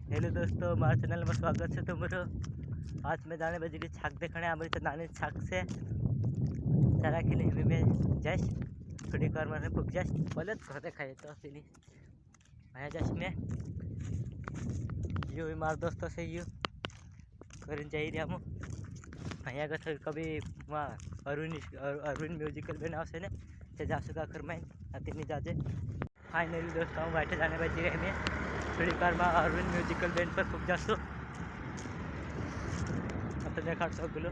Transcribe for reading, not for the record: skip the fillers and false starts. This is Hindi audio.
हेलो दोस्तों, मारा चैनल में स्वागत है तुम्हारो। आज मैं जाने बजे की छाक देखने हमारी तो नानी छाक से चारा के लिए में जैस थोड़ी कार मैंने पुग जैस बोले घर देखाए तो फिर आया जैस में यू मार दोस्तों से यू कर चाहिए हम અહીંયા આગળ કભી અરવિંદ મ્યુઝિકલ બેન આવશે ને તે જાશું કા કરમાઈ અતિની જાજે ફાઇનલી दोस्तों હું बैठे जाने बजी रहे मैं थोड़ी कार में अरविंद म्यूजिकल बैंड पर खूब जासू अब तो देखा तो बोलो